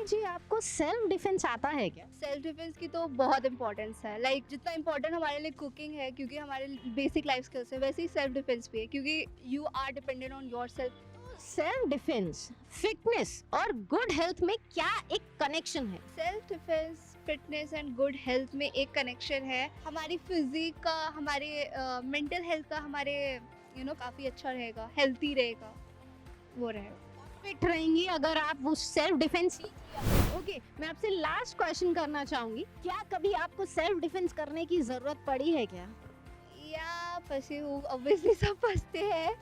जी आपको self defence आता है क्या? सेल्फ डिफेंस की तो बहुत इंपॉर्टेंस है। जितना इंपॉर्टेंट हमारे लिए कुकिंग है, क्योंकि हमारे बेसिक लाइफ स्किल्स है, वैसे ही सेल्फ डिफेंस भी है, क्योंकि you are dependent on yourself. Self defence, fitness और गुड हेल्थ में क्या एक कनेक्शन है? Self defence, fitness and good health में एक कनेक्शन है। हमारी फिजिक का, हमारे मेंटल हेल्थ का, हमारे काफ़ी अच्छा रहेगा, हेल्थी रहेगा, वो रहेगा। फिट रहेंगी अगर आप वो सेल्फ डिफेंस। ओके, मैं आपसे लास्ट क्वेश्चन करना चाहूंगी, क्या कभी आपको सेल्फ डिफेंस करने की जरूरत पड़ी है क्या? या फंसी हूँ, ऑब्वियसली सब फंसते हैं,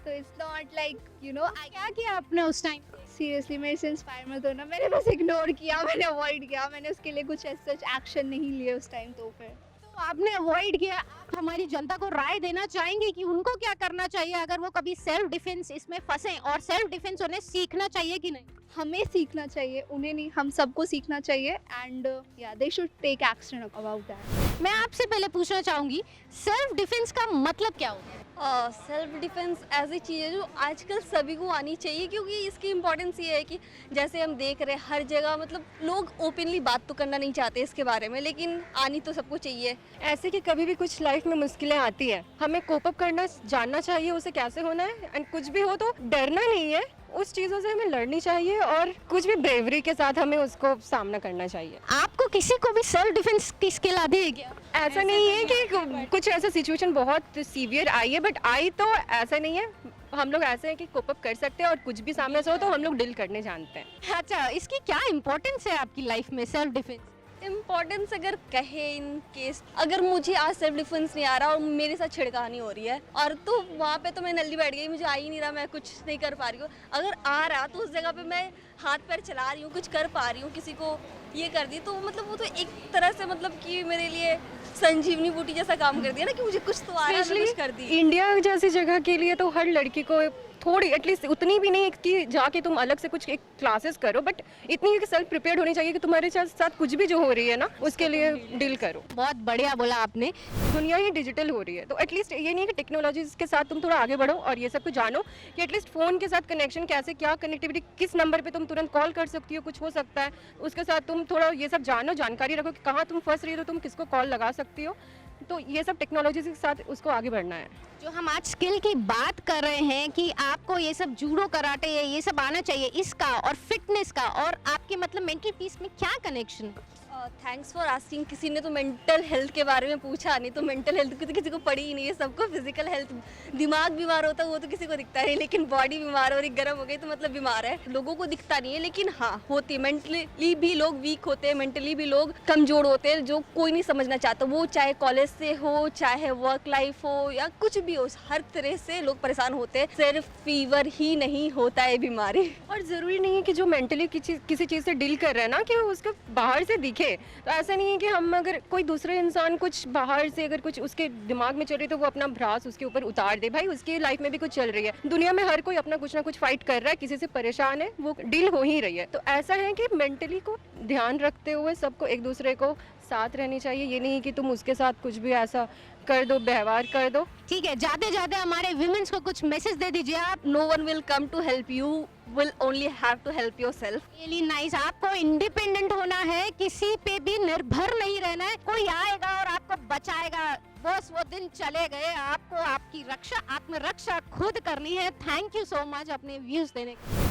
तो इट्स नॉट लाइक आई क्या किया आपने उस टाइम? सीरियसली मेरे से इंस्पायर मत होना। मैंने बस इग्नोर किया, मैंने अवॉइड किया, मैंने उसके लिए कुछ सच एक्शन नहीं लिए उस टाइम। तो फिर तो आपने अवॉइड किया, आप हमारी जनता को राय देना चाहेंगे कि उनको क्या करना चाहिए अगर वो कभी सेल्फ डिफेंस इसमें फंसे, और सेल्फ डिफेंस उन्हें सीखना चाहिए कि नहीं? हमें सीखना चाहिए, उन्हें नहीं, हम सबको सीखना चाहिए। एंड या they should take action about that. मैं आपसे पहले पूछना चाहूंगी, सेल्फ डिफेंस का मतलब क्या होता है? सेल्फ डिफेंस ऐसी चीज़ है जो आजकल सभी को आनी चाहिए, क्योंकि इसकी इम्पोर्टेंस ये है कि जैसे हम देख रहे हैं हर जगह, मतलब लोग ओपनली बात तो करना नहीं चाहते इसके बारे में, लेकिन आनी तो सबको चाहिए। ऐसे कि कभी भी कुछ लाइफ में मुश्किलें आती है, हमें कोप अप करना जानना चाहिए, उसे कैसे होना है, एंड कुछ भी हो तो डरना नहीं है, उस चीज़ों से हमें लड़नी चाहिए और कुछ भी ब्रेवरी के साथ हमें उसको सामना करना चाहिए। आपको किसी को भी सेल्फ डिफेंस की स्किल आती है क्या? ऐसा नहीं है कि कुछ ऐसा सिचुएशन बहुत सीवियर आई है, बट आई तो ऐसा नहीं है। हम लोग ऐसे हैं कि कोप अप कर सकते हैं और कुछ भी सामने से हो तो हम लोग डील करने जानते हैं। अच्छा, इसकी क्या इम्पोर्टेंस है आपकी लाइफ में, सेल्फ डिफेंस? इम्पोर्टेंस अगर कहे इन केस, अगर मुझे आज सेल्फ डिफेंस नहीं आ रहा और मेरे साथ छिड़कानी हो रही है, और तो वहाँ पे तो मैं नल्ली बैठ गई, मुझे आ ही नहीं रहा, मैं कुछ नहीं कर पा रही हूँ। अगर आ रहा तो उस जगह पे मैं हाथ पैर चला रही हूँ, कुछ कर पा रही हूँ, किसी को ये कर दी, तो मतलब वो तो एक तरह से मतलब कि मेरे लिए संजीवनी बूटी जैसा काम कर दिया ना, कि मुझे कुछ तो आ रहा है, मैं कुछ कर दी। इंडिया जैसी जगह के लिए तो हर लड़की को थोड़ी एटलीस्ट उतनी भी नहीं कि जाके तुम अलग से कुछ एक क्लासेस करो, बट इतनी कि सेल्फ प्रिपेयर्ड होनी चाहिए कि तुम्हारे साथ कुछ भी जो हो रही है ना उसके लिए डील करो। बहुत बढ़िया बोला आपने। दुनिया ही डिजिटल हो रही है, तो एटलीस्ट ये नहीं है कि टेक्नोलॉजी के साथ तुम थोड़ा आगे बढ़ो और ये सब कुछ जानो कि एटलीस्ट फ़ोन के साथ कनेक्शन कैसे, क्या कनेक्टिविटी, किस नंबर पे तुम तुरंत कॉल कर सकती हो, कुछ हो सकता है, उसके साथ तुम थोड़ा ये सब जानो, जानकारी रखो कि कहाँ तुम फंस रही हो तो तुम किसको कॉल लगा सकती हो। तो ये सब टेक्नोलॉजी के साथ उसको आगे बढ़ना है। जो हम आज स्किल की बात कर रहे हैं कि आपको ये सब जूडो कराटे ये सब आना चाहिए, इसका और फिटनेस का और आपके मतलब मेंटल पीस में क्या कनेक्शन? Thanks for asking. किसी ने तो मेंटल हेल्थ के बारे में पूछा नहीं, तो मेंटल हेल्थ की तो किसी को पड़ी ही नहीं है। सबको फिजिकल हेल्थ, दिमाग बीमार होता है वो तो किसी को दिखता नहीं, लेकिन बॉडी बीमार और गर्म हो गई तो मतलब बीमार है, लोगों को दिखता नहीं है, लेकिन हाँ होती है। मेंटली भी लोग वीक होते हैं, मेंटली भी लोग कमजोर होते हैं, जो कोई नहीं समझना चाहता। वो चाहे कॉलेज से हो, चाहे वर्क लाइफ हो, या कुछ भी हो, हर तरह से लोग परेशान होते हैं। सिर्फ फीवर ही नहीं होता है बीमारी। और ज़रूरी नहीं है कि जो मेंटली किसी चीज़ से डील कर रहा है ना कि उसको बाहर से दिखे। तो ऐसा नहीं है कि हम अगर कोई दूसरे इंसान कुछ बाहर से अगर कुछ उसके दिमाग में चल रही है तो वो अपना भ्रास उसके ऊपर उतार दे। भाई उसकी लाइफ में भी कुछ चल रही है, दुनिया में हर कोई अपना कुछ ना कुछ फाइट कर रहा है, किसी से परेशान है, वो डील हो ही रही है। तो ऐसा है कि मेंटली को ध्यान रखते हुए सबको एक दूसरे को साथ रहनी चाहिए। ये नहीं कि तुम उसके साथ कुछ भी ऐसा कर दो, व्यवहार कर दो। ठीक है, जाते जाते हमारे विमेंस को कुछ मैसेज दे दीजिए आप। No one will come to help you, will only have to help yourself. Really nice. आपको इंडिपेंडेंट होना है, किसी पे भी निर्भर नहीं रहना है। कोई आएगा और आपको बचाएगा, बस वो दिन चले गए। आपको आपकी रक्षा, आत्मरक्षा खुद करनी है। थैंक यू सो मच अपने व्यूज देने के लिए।